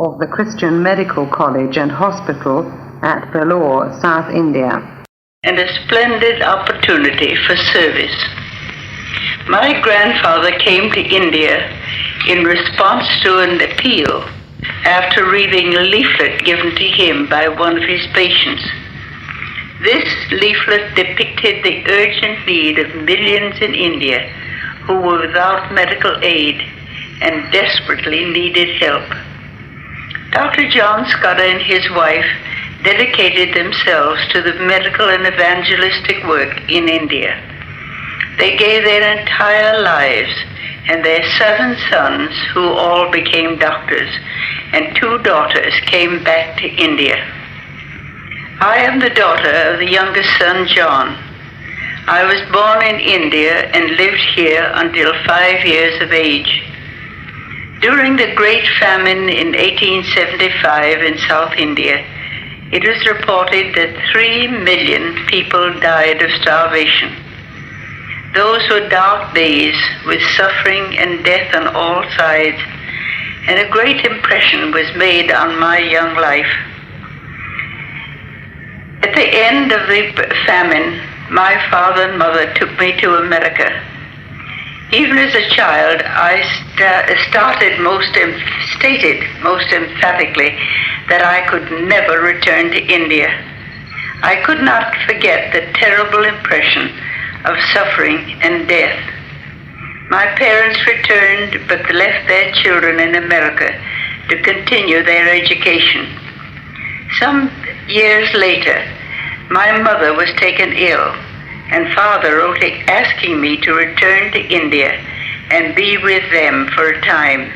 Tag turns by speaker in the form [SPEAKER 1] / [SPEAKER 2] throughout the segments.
[SPEAKER 1] of the Christian Medical College and Hospital at Vellore, South India,
[SPEAKER 2] and a splendid opportunity for service. My grandfather came to India in response to an appeal after reading a leaflet given to him by one of his patients. This leaflet depicted the urgent need of millions in India who were without medical aid and desperately needed help. Dr. John Scudder and his wife dedicated themselves to the medical and evangelistic work in India. They gave their entire lives, and their 7 sons, who all became doctors, and 2 daughters came back to India. I am the daughter of the youngest son, John. I was born in India and lived here until 5 years of age. During the Great Famine in 1875 in South India, it was reported that 3 million people died of starvation. Those were dark days with suffering and death on all sides, and a great impression was made on my young life. At the end of the famine, my father and mother took me to America. Even as a child, I stated most emphatically that I could never return to India. I could not forget the terrible impression of suffering and death. My parents returned but left their children in America to continue their education. Some years later, my mother was taken ill, and father wrote asking me to return to India and be with them for a time.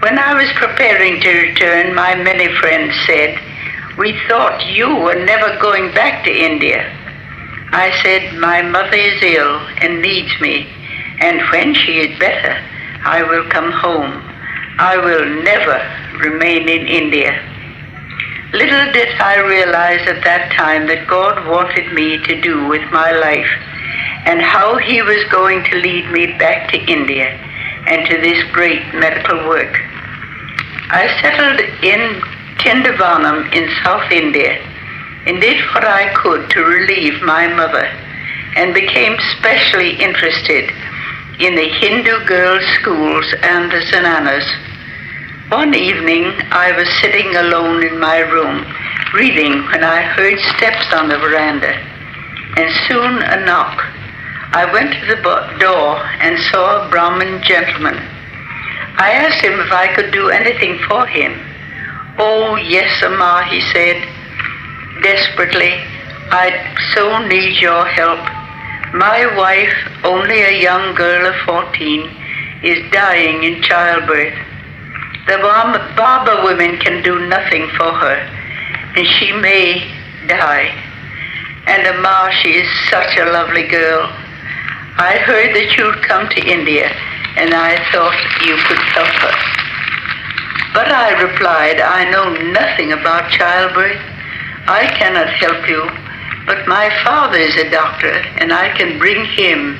[SPEAKER 2] When I was preparing to return, my many friends said, "We thought you were never going back to India." I said, "My mother is ill and needs me, and when she is better, I will come home. I will never remain in India." Little did I realize at that time that God wanted me to do with my life, and how He was going to lead me back to India and to this great medical work. I settled in Tindavanam in South India and did what I could to relieve my mother, and became specially interested in the Hindu girls' schools and the zananas. One evening I was sitting alone in my room reading when I heard steps on the veranda, and soon a knock. I went to the door and saw a Brahmin gentleman. I asked him if I could do anything for him. "Oh, yes, Amma," he said, desperately, "I so need your help. My wife, only a young girl of 14, is dying in childbirth. The Baba women can do nothing for her, and she may die. And Amma, she is such a lovely girl. I heard that you'd come to India, and I thought you could help her." But I replied, "I know nothing about childbirth. I cannot help you, but my father is a doctor, and I can bring him.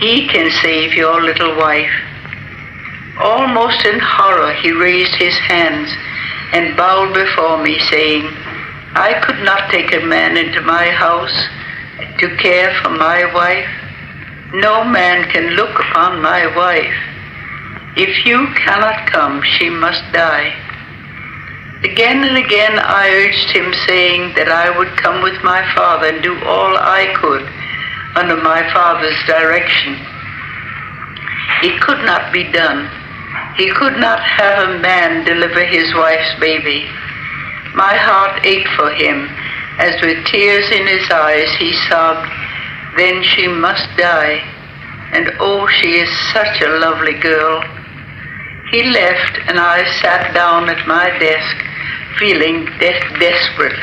[SPEAKER 2] He can save your little wife." Almost in horror, he raised his hands and bowed before me, saying, "I could not take a man into my house to care for my wife. No man can look upon my wife. If you cannot come, she must die." Again and again I urged him, saying that I would come with my father and do all I could under my father's direction. It could not be done. He could not have a man deliver his wife's baby. My heart ached for him, as with tears in his eyes he sobbed, "Then she must die, and oh, she is such a lovely girl." He left, and I sat down at my desk, feeling desperate.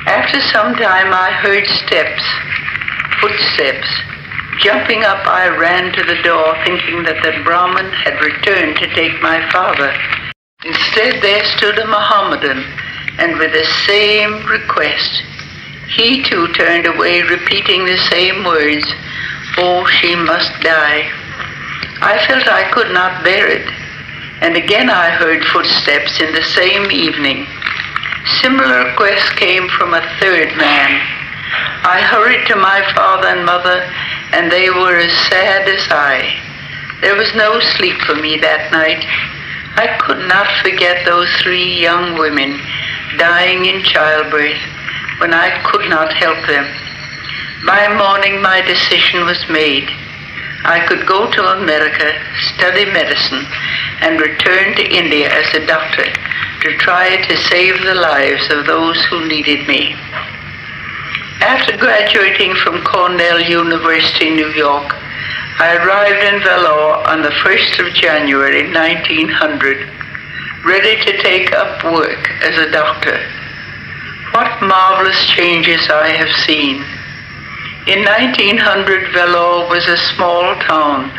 [SPEAKER 2] After some time I heard footsteps. Jumping up, I ran to the door, thinking that the Brahmin had returned to take my father. Instead, there stood a Mohammedan, and with the same request. He too turned away, repeating the same words, "Oh, she must die." I felt I could not bear it, and again I heard footsteps in the same evening. Similar requests came from a third man. I hurried to my father and mother, and they were as sad as I. There was no sleep for me that night. I could not forget those 3 young women dying in childbirth when I could not help them. By morning, my decision was made. I could go to America, study medicine, and return to India as a doctor to try to save the lives of those who needed me. After graduating from Cornell University, New York, I arrived in Vellore on the 1st of January 1900, ready to take up work as a doctor. What marvelous changes I have seen. In 1900, Vellore was a small town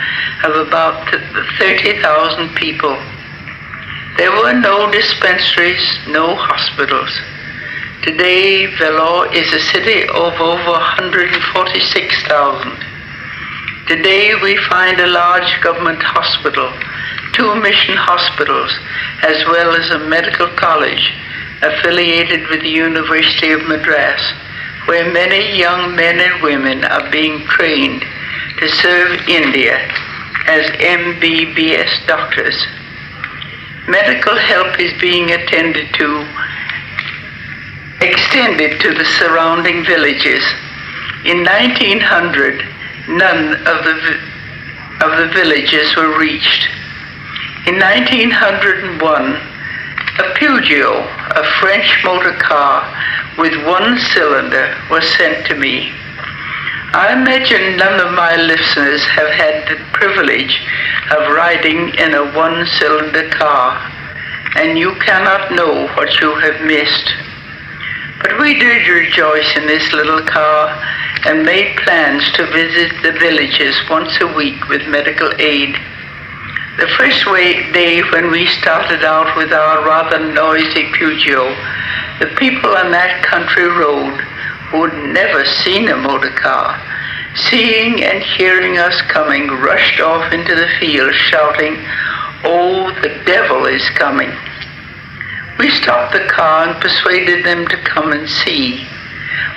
[SPEAKER 2] of about 30,000 people. There were no dispensaries, no hospitals. Today, Vellore is a city of over 146,000. Today, we find a large government hospital, 2 mission hospitals, as well as a medical college affiliated with the University of Madras, where many young men and women are being trained to serve India as MBBS doctors. Medical help is being extended to the surrounding villages. In 1900, none of the villages were reached. In 1901, a Peugeot, a French motor car with 1 cylinder, was sent to me. I imagine none of my listeners have had the privilege of riding in a 1-cylinder car, and you cannot know what you have missed. But we did rejoice in this little car and made plans to visit the villages once a week with medical aid. The first day when we started out with our rather noisy Peugeot, the people on that country road who had never seen a motor car, seeing and hearing us coming, rushed off into the field shouting, "Oh, the devil is coming." We stopped the car and persuaded them to come and see.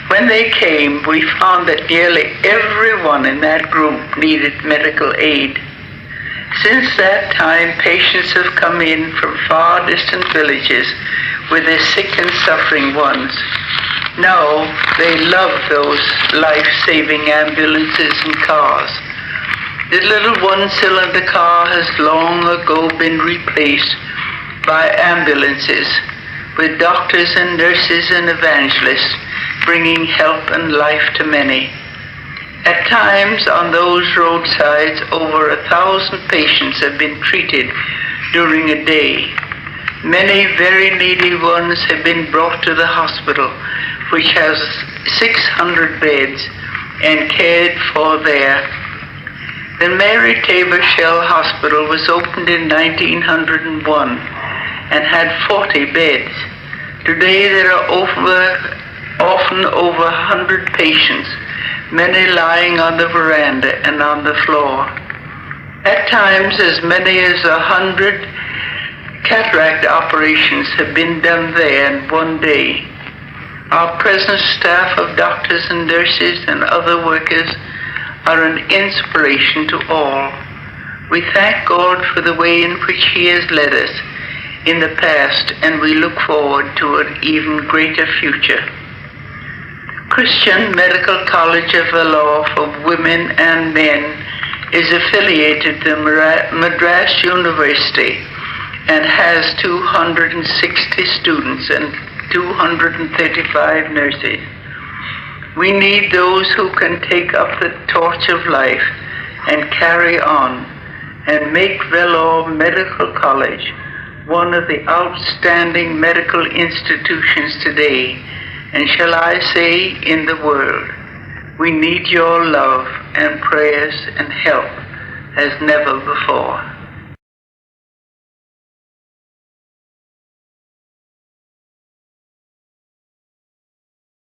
[SPEAKER 2] When they came, we found that nearly everyone in that group needed medical aid. Since that time, patients have come in from far distant villages with their sick and suffering ones. Now they love those life-saving ambulances and cars. The little 1-cylinder car has long ago been replaced by ambulances with doctors and nurses and evangelists bringing help and life to many. At times on those roadsides, over 1,000 patients have been treated during a day. Many very needy ones have been brought to the hospital, which has 600 beds, and cared for there. The Mary Tabor Shell Hospital was opened in 1901 and had 40 beds. Today there are often over 100 patients, many lying on the veranda and on the floor. At times as many as 100 cataract operations have been done there in one day. Our present staff of doctors and nurses and other workers are an inspiration to all. We thank God for the way in which He has led us in the past, and we look forward to an even greater future. Christian Medical College of Vellore for women and men is affiliated to Madras University and has 260 students and 235 nurses. We need those who can take up the torch of life and carry on and make Vellore Medical College one of the outstanding medical institutions today, and shall I say in the world. We need your love and prayers and help as never before.